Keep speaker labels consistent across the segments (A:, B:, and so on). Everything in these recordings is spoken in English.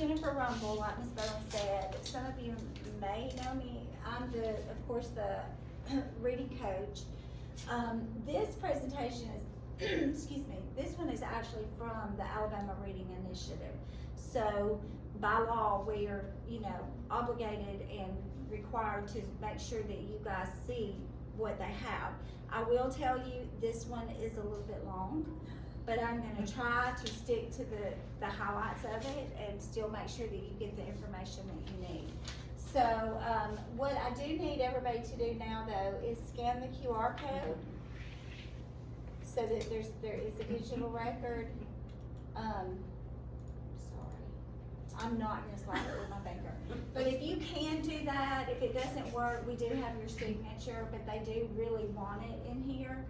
A: Jennifer Rumble, like Ms. Bowen said. Some of you may know me. I'm of course, the reading coach. This presentation is, excuse me, this one is actually from the Alabama Reading Initiative. So by law, we are, obligated and required to make sure that you guys see what they have. I will tell you, this one is a little bit long, but I'm gonna try to stick to the highlights of it and still make sure that you get the information that you need. So, what I do need everybody to do now though is scan the QR code so that there is a digital record. Sorry, I'm not gonna slide it with my finger. But if you can do that, if it doesn't work, we do have your signature, but they do really want it in here.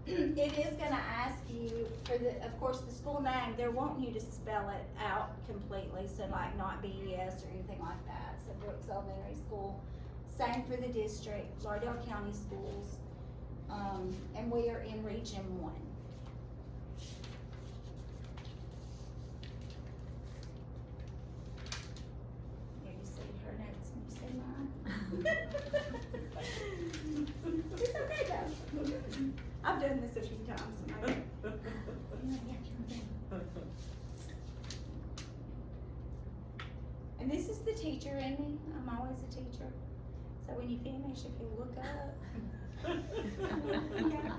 A: It is gonna ask you for of course, the school name. They're wanting you to spell it out completely, so like not BES or anything like that. So Brooks Elementary School, same for the district, Lauderdale County Schools, and we are in Region 1. Here you see her notes and you see mine. It's okay though. I've done this a few times. And this is the teacher in me. I'm always a teacher. So when you finish, if you look up. Okay.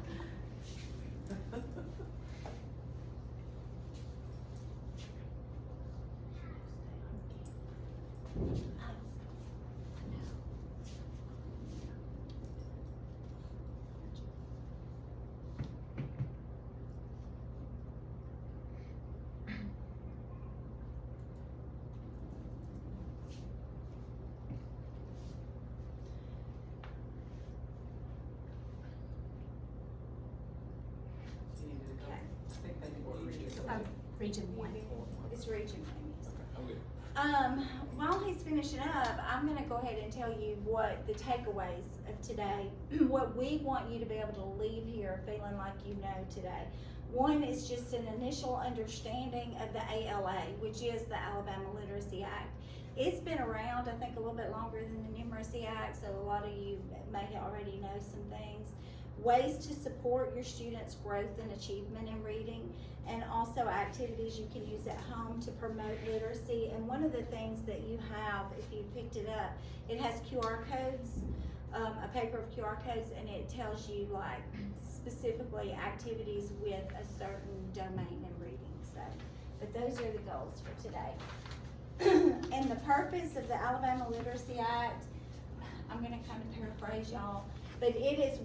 A: Region 1. It's Region 1. While he's finishing up, I'm going to go ahead and tell you what the takeaways of today, what we want you to be able to leave here feeling like you know today. One is just an initial understanding of the ALA, which is the Alabama Literacy Act. It's been around, I think, a little bit longer than the Numeracy Act, so a lot of you may already know some things. Ways to support your students' growth and achievement in reading, and also activities you can use at home to promote literacy. And one of the things that you have, if you picked it up, it has QR codes, a paper of QR codes, and it tells you like specifically activities with a certain domain in reading. So, but those are the goals for today. And the purpose of the Alabama Literacy Act, I'm gonna kind of paraphrase y'all, but it is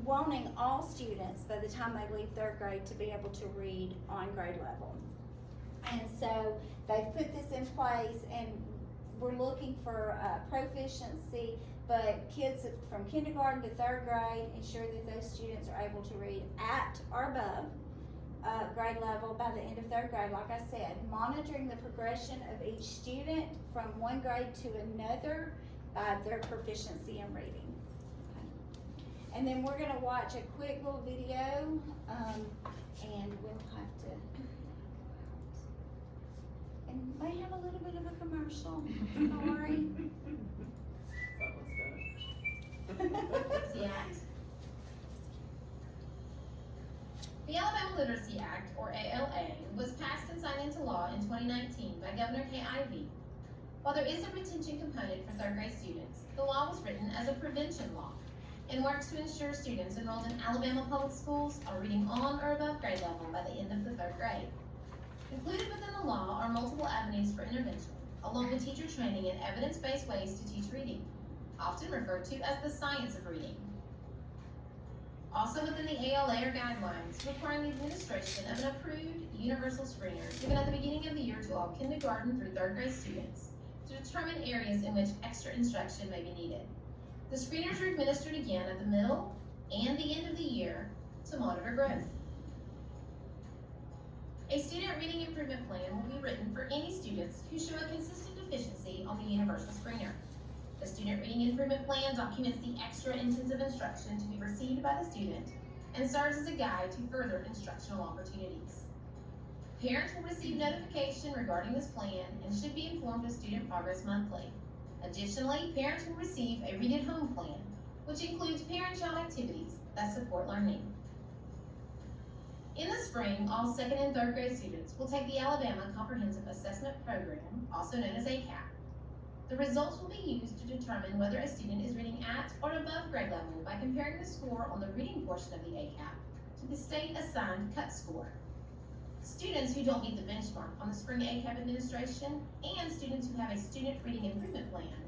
A: wanting all students by the time they leave 3rd grade to be able to read on grade level. And so they've put this in place, and we're looking for proficiency, but kids from kindergarten to 3rd grade, ensure that those students are able to read at or above grade level by the end of 3rd grade. Like I said, monitoring the progression of each student from one grade to another by their proficiency in reading. And then we're gonna watch a quick little video, and we'll have to, and may have a little bit of a commercial, sorry.
B: The Alabama Literacy Act, or ALA, was passed and signed into law in 2019 by Governor Kay Ivey. While there is a retention component for 3rd grade students, the law was written as a prevention law and works to ensure students enrolled in Alabama public schools are reading on or above grade level by the end of the 3rd grade. Included within the law are multiple avenues for intervention, along with teacher training and evidence-based ways to teach reading, often referred to as the science of reading. Also within the ALA are guidelines requiring the administration of an approved universal screener given at the beginning of the year to all kindergarten through 3rd grade students to determine areas in which extra instruction may be needed. The screeners are administered again at the middle and the end of the year to monitor growth. A student reading improvement plan will be written for any students who show a consistent deficiency on the universal screener. The student reading improvement plan documents the extra intensive instruction to be received by the student and serves as a guide to further instructional opportunities. Parents will receive notification regarding this plan and should be informed of student progress monthly. Additionally, parents will receive a Read at Home plan, which includes parent-child activities that support learning. In the spring, all 2nd and 3rd grade students will take the Alabama Comprehensive Assessment Program, also known as ACAP. The results will be used to determine whether a student is reading at or above grade level by comparing the score on the reading portion of the ACAP to the state-assigned cut score. Students who don't meet the benchmark on the spring ACAP administration and students who have a student reading improvement plan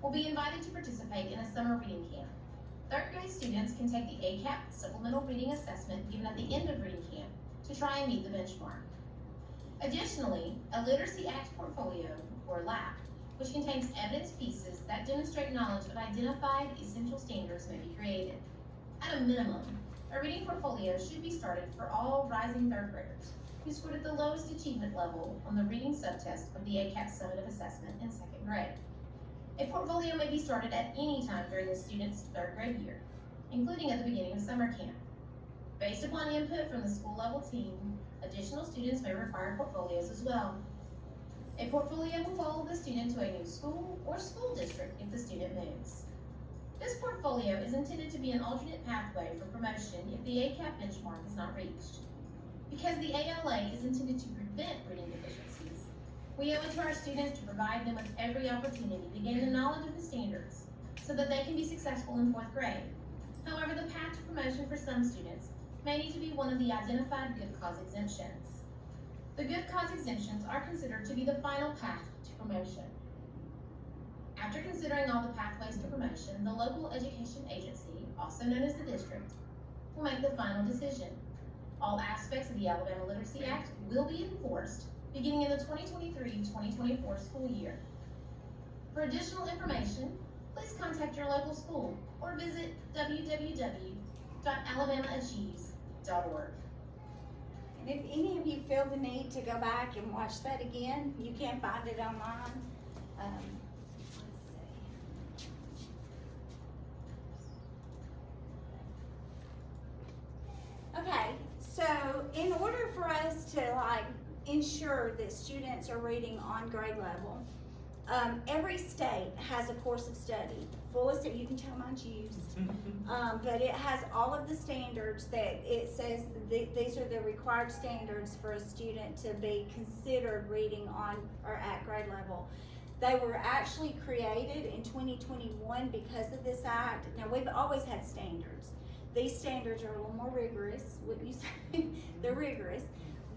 B: will be invited to participate in a summer reading camp. 3rd grade students can take the ACAP supplemental reading assessment given at the end of reading camp to try and meet the benchmark. Additionally, a Literacy Act portfolio, or LAP, which contains evidence pieces that demonstrate knowledge of identified essential standards may be created. At a minimum, a reading portfolio should be started for all rising 3rd graders who scored at the lowest achievement level on the reading subtest of the ACAP summative assessment in 2nd grade. A portfolio may be started at any time during the student's 3rd grade year, including at the beginning of summer camp. Based upon input from the school level team, additional students may require portfolios as well. A portfolio will follow the student to a new school or school district if the student moves. This portfolio is intended to be an alternate pathway for promotion if the ACAP benchmark is not reached. Because the ALA is intended to prevent reading deficiencies, we owe it to our students to provide them with every opportunity to gain the knowledge of the standards so that they can be successful in 4th grade. However, the path to promotion for some students may need to be one of the identified good cause exemptions. The good cause exemptions are considered to be the final path to promotion. After considering all the pathways to promotion, the local education agency, also known as the district, will make the final decision. All aspects of the Alabama Literacy Act will be enforced beginning in the 2023-2024 school year. For additional information, please contact your local school or visit www.alabamaachieves.org.
A: And if any of you feel the need to go back and watch that again, you can find it online. Let's see. Okay, so in order for us to ensure that students are reading on grade level, every state has a course of study. Fullest, you can tell mine's used, but it has all of the standards that it says these are the required standards for a student to be considered reading on or at grade level. They were actually created in 2021 because of this act. Now, we've always had standards. These standards are a little more rigorous, wouldn't you say? They're rigorous,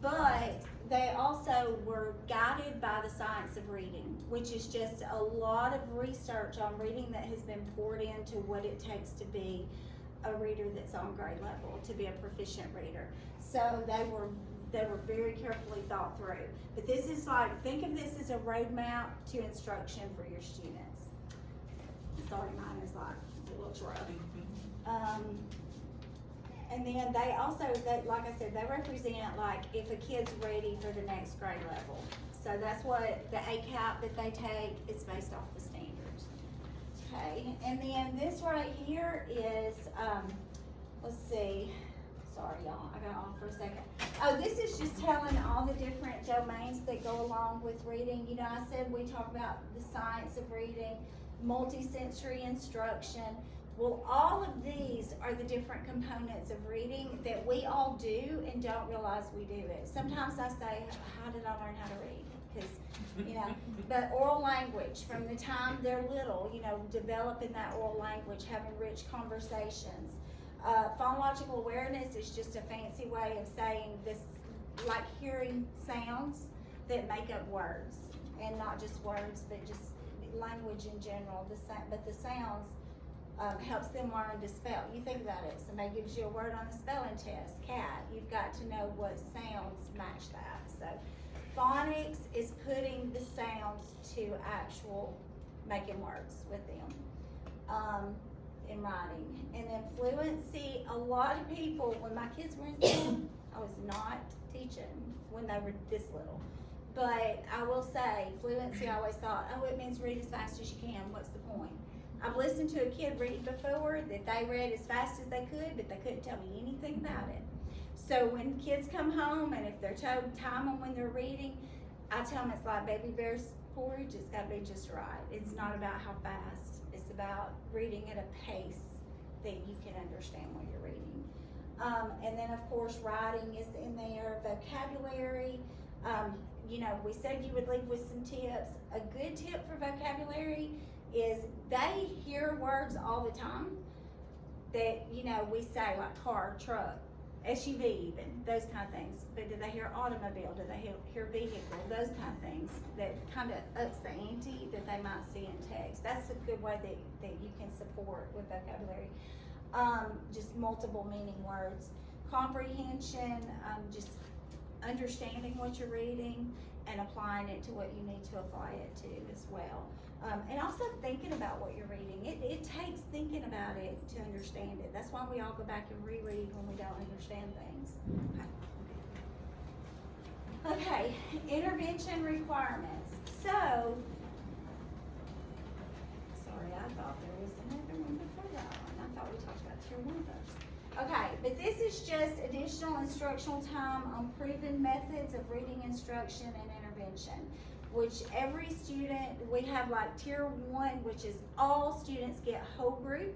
A: but they also were guided by the science of reading, which is just a lot of research on reading that has been poured into what it takes to be a reader that's on grade level, to be a proficient reader. So they were very carefully thought through. But this is think of this as a roadmap to instruction for your students. Sorry, mine is it looks rough. And then they also, like I said, they represent if a kid's ready for the next grade level. So that's what the ACAP that they take is based off the standards. Okay, and then this right here is, let's see, sorry y'all, I got off for a second. Oh, this is just telling all the different domains that go along with reading. You know, I said we talk about the science of reading, multisensory instruction. Well, all of these are the different components of reading that we all do and don't realize we do it. Sometimes I say, how did I learn how to read? Because, but oral language, from the time they're little, developing that oral language, having rich conversations. Phonological awareness is just a fancy way of saying this, like hearing sounds that make up words, and not just words, but just language in general, but the sounds helps them learn to spell. You think about it, somebody gives you a word on a spelling test, cat, you've got to know what sounds match that. So phonics is putting the sounds to actual making words with them in writing. And then fluency, a lot of people, when my kids were in school, I was not teaching when they were this little. But I will say, fluency, I always thought, oh, it means read as fast as you can, what's the point? I've listened to a kid read before that they read as fast as they could, but they couldn't tell me anything about it. So when kids come home and if they're told time them when they're reading, I tell them it's like baby bear's porridge, it's gotta be just right. It's not about how fast, it's about reading at a pace that you can understand what you're reading. And then of course writing is in there, vocabulary. You know, we said you would leave with some tips. A good tip for vocabulary is they hear words all the time that, you know, we say like car, truck, SUV even, those kind of things. But do they hear automobile? Do they hear vehicle? Those kind of things that kind of ups the ante that they might see in text. That's a good way that you can support with vocabulary. Just multiple meaning words. Comprehension, just understanding what you're reading and applying it to what you need to apply it to as well. And also thinking about what you're reading. It takes thinking about it to understand it. That's why we all go back and reread when we don't understand things. Okay, intervention requirements. So, sorry, I thought there was another one before that one. I thought we talked about tier 1 first. Okay, but this is just additional instructional time on proven methods of reading instruction and intervention, which every student, we have like tier 1, which is all students get whole group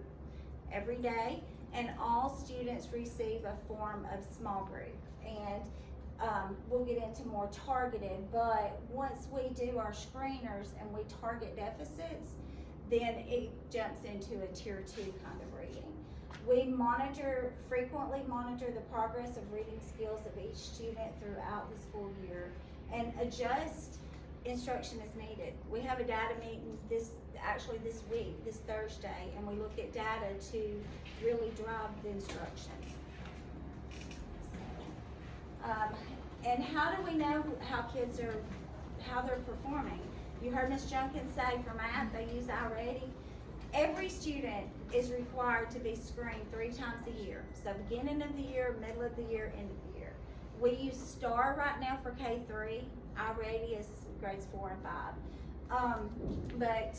A: every day, and all students receive a form of small group. And we'll get into more targeted, but once we do our screeners and we target deficits, then it jumps into a tier 2 kind of reading. We frequently monitor the progress of reading skills of each student throughout the school year and adjust instruction as needed. We have a data meeting this week, this Thursday, and we look at data to really drive the instruction. And how do we know how kids how they're performing? You heard Ms. Junkins say for math, they use iReady. Every student is required to be screened 3 times a year. So beginning of the year, middle of the year, end of the year. We use STAR right now for K3. iReady is grades 4 and 5. But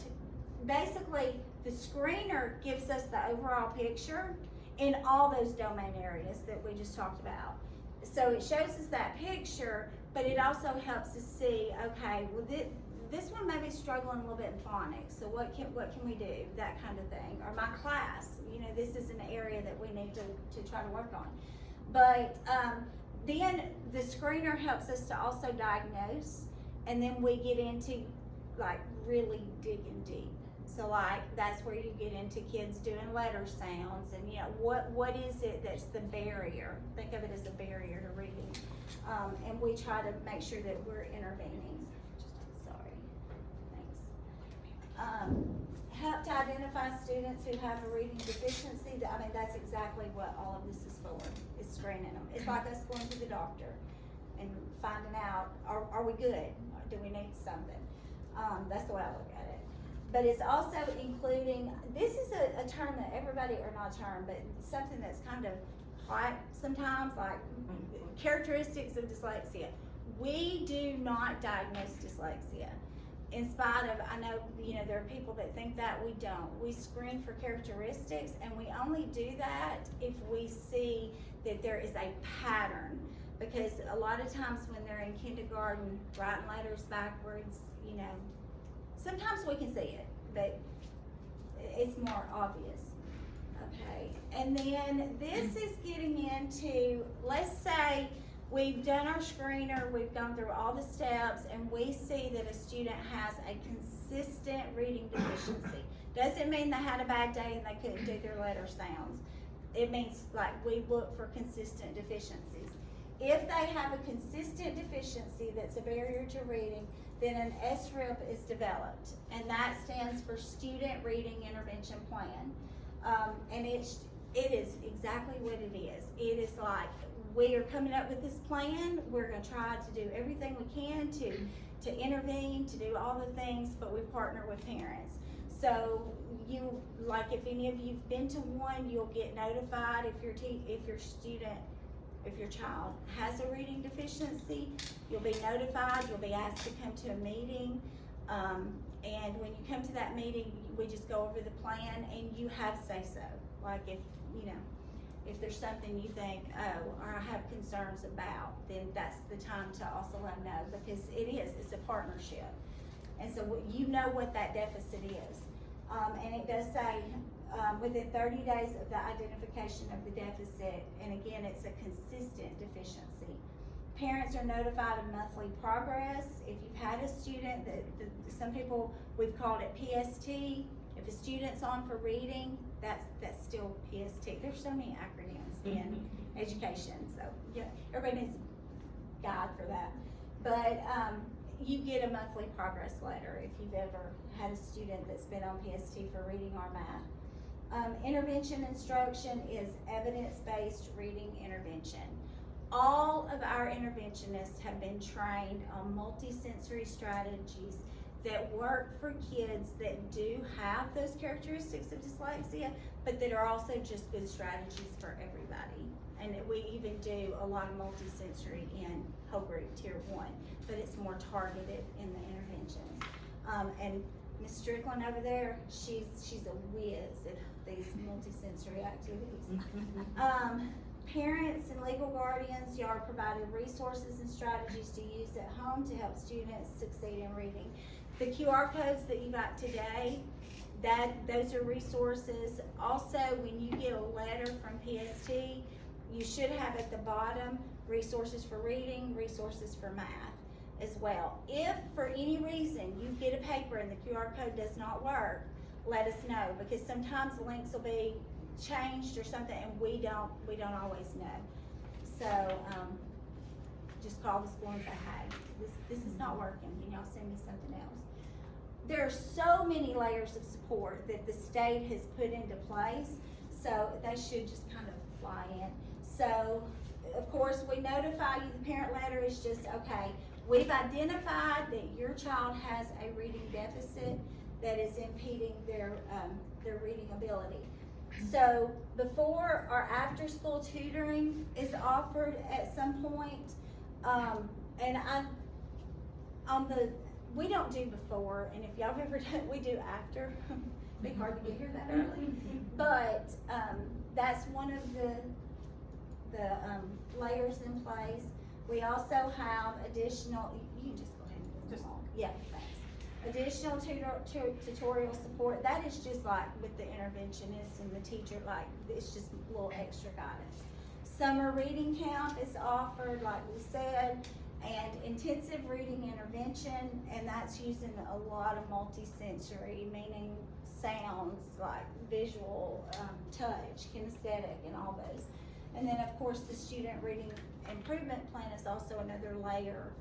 A: basically, the screener gives us the overall picture in all those domain areas that we just talked about. So it shows us that picture, but it also helps us see, okay, well, this one may be struggling a little bit in phonics, so what can we do, that kind of thing. Or my class, you know, this is an area that we need to try to work on. But then the screener helps us to also diagnose, and then we get into like really digging deep. So like that's where you get into kids doing letter sounds, and you know, what is it that's the barrier? Think of it as a barrier to reading. And we try to make sure that we're intervening. Sorry, thanks. Help to identify students who have a reading deficiency. I mean, that's exactly what all of this is for, is screening them. It's like us going to the doctor and finding out, are we good? Do we need something? That's the way I look at it. But it's also including, this is a term that everybody, or not a term, but something that's kind of hot sometimes, like characteristics of dyslexia. We do not diagnose dyslexia. In spite of, I know, you know, there are people that think that, we don't. We screen for characteristics, and we only do that if we see that there is a pattern. Because a lot of times when they're in kindergarten, writing letters backwards, you know, sometimes we can see it, but it's more obvious. Okay, and then this is getting into, let's say we've done our screener, we've gone through all the steps, and we see that a student has a consistent reading deficiency. Doesn't mean they had a bad day and they couldn't do their letter sounds. It means like we look for consistent deficiencies. If they have a consistent deficiency that's a barrier to reading, then an SRIP is developed, and that stands for Student Reading Intervention Plan. And it is exactly what it is. It is like, we are coming up with this plan, we're gonna try to do everything we can to intervene, to do all the things, but we partner with parents. So you, like if any of you've been to one, you'll get notified if your child has a reading deficiency, you'll be notified, you'll be asked to come to a meeting, and when you come to that meeting, we just go over the plan, and you have say-so. Like if if there's something you think, oh, or I have concerns about, then that's the time to also let them know, because it's a partnership. And so you know what that deficit is. And it does say, within 30 days of the identification of the deficit, and again, it's a consistent deficiency. Parents are notified of monthly progress. If you've had a student some people, we've called it PST. If a student's on for reading, that's still PST. There's so many acronyms in education, so yeah, everybody needs a guide for that. But you get a monthly progress letter if you've ever had a student that's been on PST for reading or math. Intervention instruction is evidence-based reading intervention. All of our interventionists have been trained on multisensory strategies that work for kids that do have those characteristics of dyslexia, but that are also just good strategies for everybody. And we even do a lot of multisensory in whole group tier 1, but it's more targeted in the interventions. And Ms. Strickland over there, she's a whiz at these multisensory activities. Parents and legal guardians, y'all are provided resources and strategies to use at home to help students succeed in reading. The QR codes that you got today, those are resources. Also, when you get a letter from PST, you should have at the bottom resources for reading, resources for math as well. If for any reason you get a paper and the QR code does not work, let us know, because sometimes the links will be changed or something, and we don't always know. So just call the school and say, hey, this is not working. Can y'all send me something else? There are so many layers of support that the state has put into place, so they should just kind of fly in. So of course we notify you. The parent letter is just, okay, we've identified that your child has a reading deficit that is impeding their reading ability. So before or after school tutoring is offered at some point, and we don't do before, and if y'all have ever done, we do after. It'd be hard to get here that early, but that's one of the layers in place. We also have additional. You can just go ahead and do them all. Yeah, thanks. Additional tutorial support, that is just like with the interventionist and the teacher, like it's just a little extra guidance. Summer reading camp is offered, like we said, and intensive reading intervention, and that's using a lot of multisensory, meaning sounds like visual, touch, kinesthetic, and all those. And then of course the student reading improvement plan is also another layer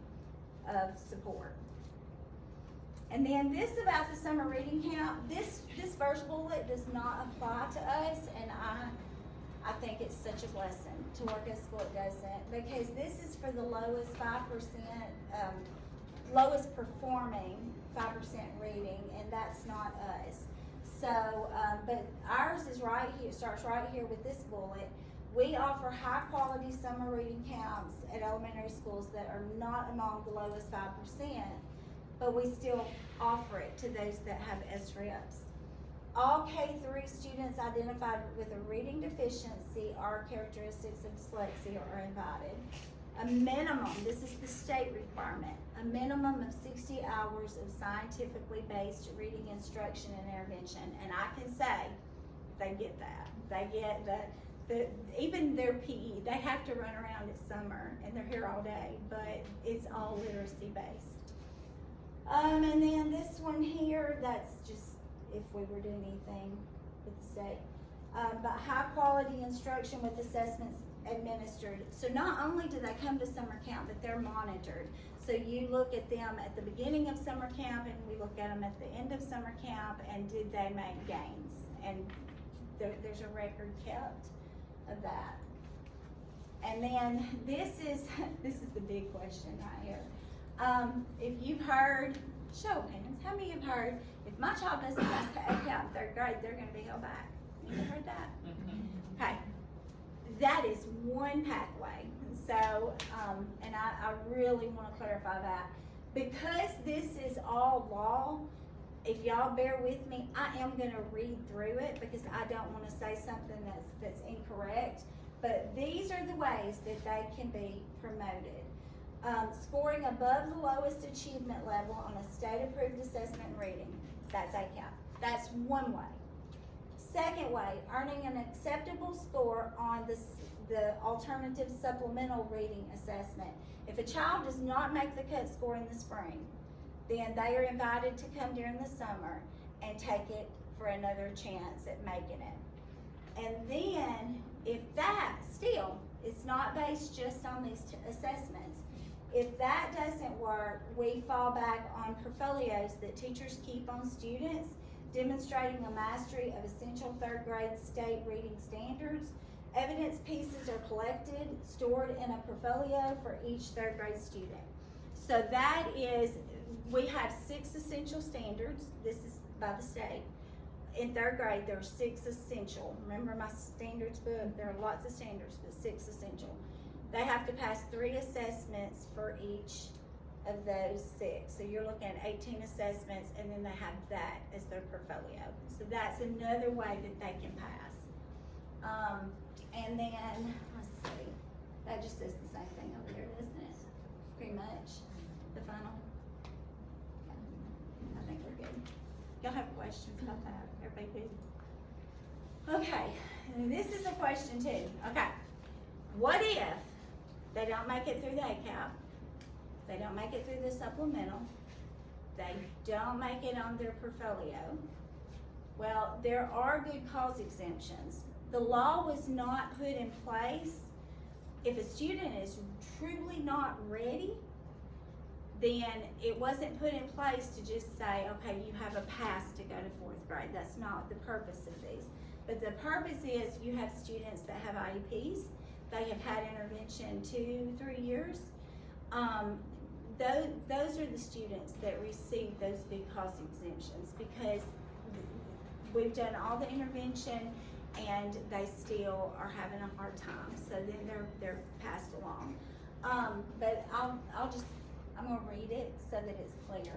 A: of support. And then this about the summer reading camp, this first bullet does not apply to us, and I think it's such a blessing to work at a school that doesn't, because this is for the lowest 5%, lowest performing 5% reading, and that's not us. So, but ours is right here, starts right here with this bullet. We offer high quality summer reading camps at elementary schools that are not among the lowest 5%. But we still offer it to those that have SREPs. All K-3 students identified with a reading deficiency or characteristics of dyslexia are invited. A minimum, this is the state requirement, a minimum of 60 hours of scientifically based reading instruction and intervention. And I can say, they get that. They get even their PE, they have to run around at summer and they're here all day, but it's all literacy based. And then this one here, that's just if we were doing anything with the state. But high quality instruction with assessments administered. So not only do they come to summer camp, but they're monitored. So you look at them at the beginning of summer camp, and we look at them at the end of summer camp, and did they make gains? And there's a record kept of that. And then this is the big question right here. If you've heard, show of hands, how many have heard, if my child doesn't pass ACAP in 3rd grade, they're going to be held back? You've heard that? Okay. That is one pathway. So, and I really want to clarify that. Because this is all law, if y'all bear with me, I am gonna read through it because I don't wanna say something that's incorrect. But these are the ways that they can be promoted. Scoring above the lowest achievement level on a state-approved assessment in reading, that's ACAP. That's one way. Second way, earning an acceptable score on the alternative supplemental reading assessment. If a child does not make the cut score in the spring, then they are invited to come during the summer and take it for another chance at making it. And then, if that still, it's not based just on these assessments, if that doesn't work, we fall back on portfolios that teachers keep on students demonstrating a mastery of essential third grade state reading standards. Evidence pieces are collected, stored in a portfolio for each third grade student. So that is, we have 6 essential standards. This is by the state. In third grade, there are 6 essential. Remember my standards book? There are lots of standards, but 6 essential. They have to pass 3 assessments for each of those 6. So you're looking at 18 assessments, and then they have that as their portfolio. So that's another way that they can pass. And then, let's see, that just says the same thing over there, doesn't it? Pretty much, the final. I think we're good. Y'all have questions about that? Everybody good? Okay, and this is a question too. Okay, what if they don't make it through the ACAP, they don't make it through the supplemental, they don't make it on their portfolio? Well, there are good cause exemptions. The law was not put in place. If a student is truly not ready, then it wasn't put in place to just say, okay, you have a pass to go to 4th grade. That's not the purpose of these. But the purpose is you have students that have IEPs. They have had intervention 2-3 years. Those are the students that receive those big cause exemptions because we've done all the intervention and they still are having a hard time. So then they're passed along. But I'm gonna read it so that it's clear.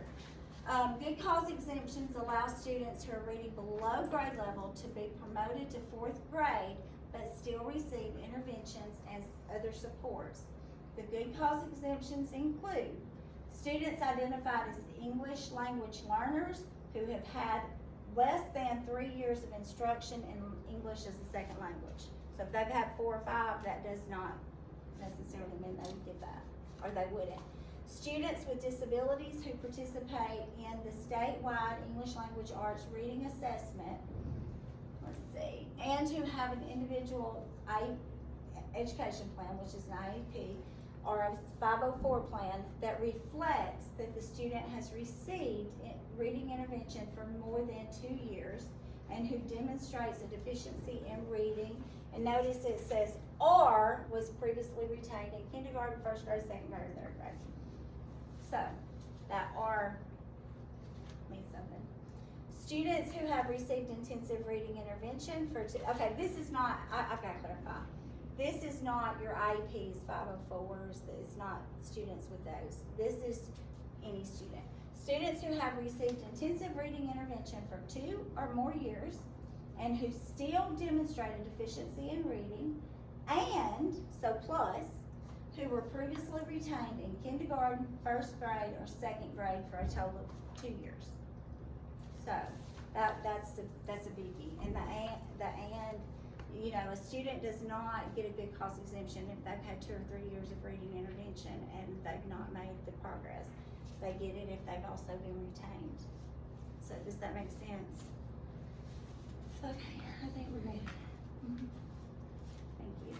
A: Good cause exemptions allow students who are reading below grade level to be promoted to 4th grade, but still receive interventions and other supports. The good cause exemptions include students identified as English language learners who have had less than 3 years of instruction in English as a second language. So if they've had 4 or 5, that does not necessarily mean they would get that, or they wouldn't. Students with disabilities who participate in the statewide English language arts reading assessment, let's see, and who have an individual education plan, which is an IEP, or a 504 plan that reflects that the student has received reading intervention for more than 2 years and who demonstrates a deficiency in reading. And notice it says, or was previously retained in kindergarten, 1st grade, 2nd grade, or 3rd grade. So, that or means something. Students who have received intensive reading intervention for, okay, this is not, I've got to clarify. This is not your IEPs, 504s, it's not students with those. This is any student. Students who have received intensive reading intervention for 2 or more years and who still demonstrate a deficiency in reading, and, so plus, who were previously retained in kindergarten, 1st grade, or 2nd grade for a total of 2 years. So, that's a biggie. And you know, a student does not get a good cause exemption if they've had 2 or 3 years of reading intervention and they've not made the progress. They get it if they've also been retained. So does that make sense? Okay, I think we're good. Thank you.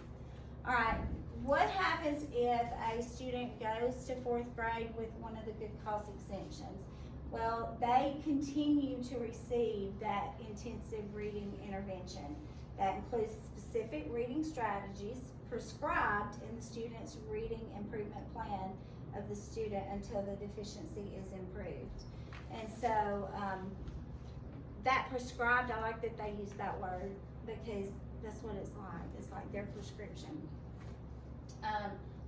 A: All right, what happens if a student goes to 4th grade with one of the good cause exemptions? Well, they continue to receive that intensive reading intervention. That includes specific reading strategies prescribed in the student's reading improvement plan of the student until the deficiency is improved. And so that prescribed, I like that they use that word because that's what it's like. It's like their prescription.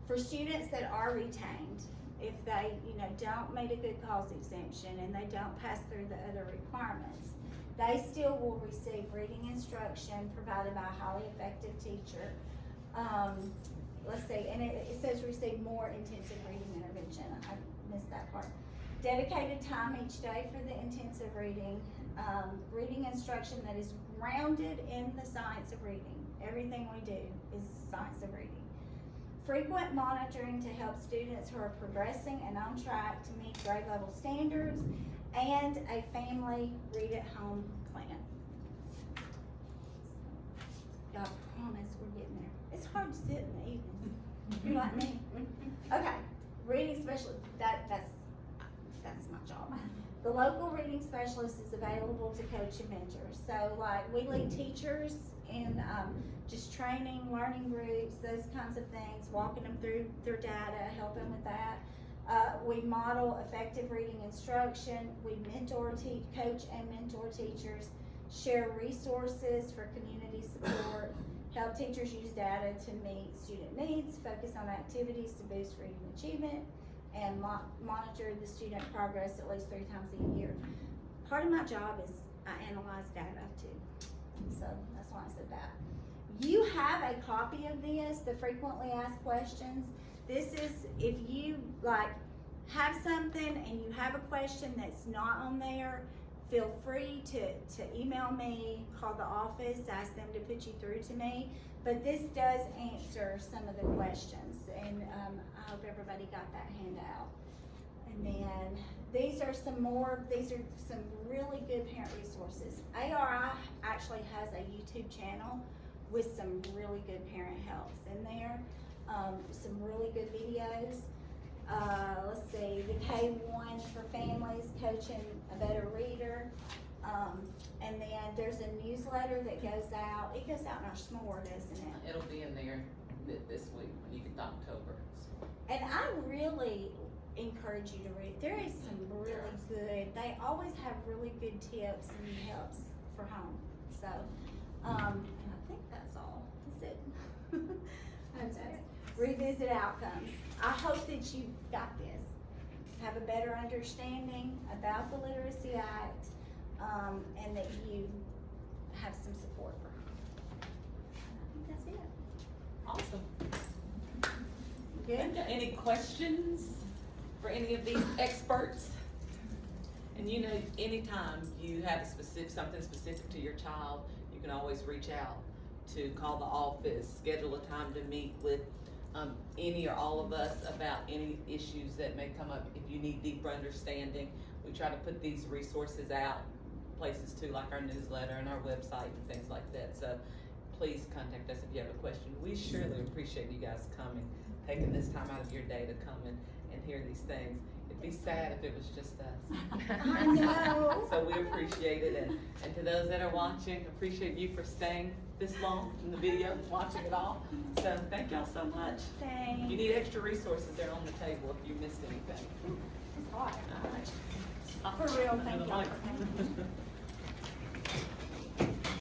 A: For students that are retained, if they, don't meet a good cause exemption and they don't pass through the other requirements, they still will receive reading instruction provided by a highly effective teacher. Let's see, and it says receive more intensive reading intervention. I missed that part. Dedicated time each day for the intensive reading. Reading instruction that is grounded in the science of reading. Everything we do is science of reading. Frequent monitoring to help students who are progressing and on track to meet grade level standards, and a family read at home plan. I promise we're getting there. It's hard to sit in the evenings. You're like me. Okay, reading specialist, that's my job. The local reading specialist is available to coach and mentor. So like we lead teachers in just training, learning groups, those kinds of things, walking them through their data, helping with that. We model effective reading instruction. We coach and mentor teachers, share resources for community support, help teachers use data to meet student needs, focus on activities to boost reading achievement, and monitor the student progress at least 3 times a year. Part of my job is I analyze data too. So that's why I said that. You have a copy of this, the frequently asked questions. This is if you have something and you have a question that's not on there, feel free to email me, call the office, ask them to put you through to me. But this does answer some of the questions, and I hope everybody got that handout. And then these are some really good parent resources. ARI actually has a YouTube channel with some really good parent helps in there, some really good videos. Let's see, the K1 for families, coaching a better reader. And then there's a newsletter that goes out. It goes out in our SMORE, doesn't it?
C: It'll be in there this week when you get to October.
A: And I really encourage you to read. There is some really good, they always have really good tips and helps for home. So, and I think that's all. Is it? Okay. Revisit outcomes. I hope that you got this. Have a better understanding about the Literacy Act, and that you have some support for home. I think that's it.
C: Awesome.
A: Good?
C: Any questions for any of these experts? And anytime you have something specific to your child, you can always reach out to call the office, schedule a time to meet with any or all of us about any issues that may come up. If you need deeper understanding, we try to put these resources out places too, like our newsletter and our website and things like that. So please contact us if you have a question. We surely appreciate you guys coming, taking this time out of your day to come and hear these things. It'd be sad if it was just us.
A: I know.
C: So we appreciate it, and to those that are watching, appreciate you for staying this long in the video, watching it all. So thank y'all so much.
A: Thanks.
C: If you need extra resources, they're on the table if you missed anything.
A: It's hot.
C: All right.
A: For real, thank y'all.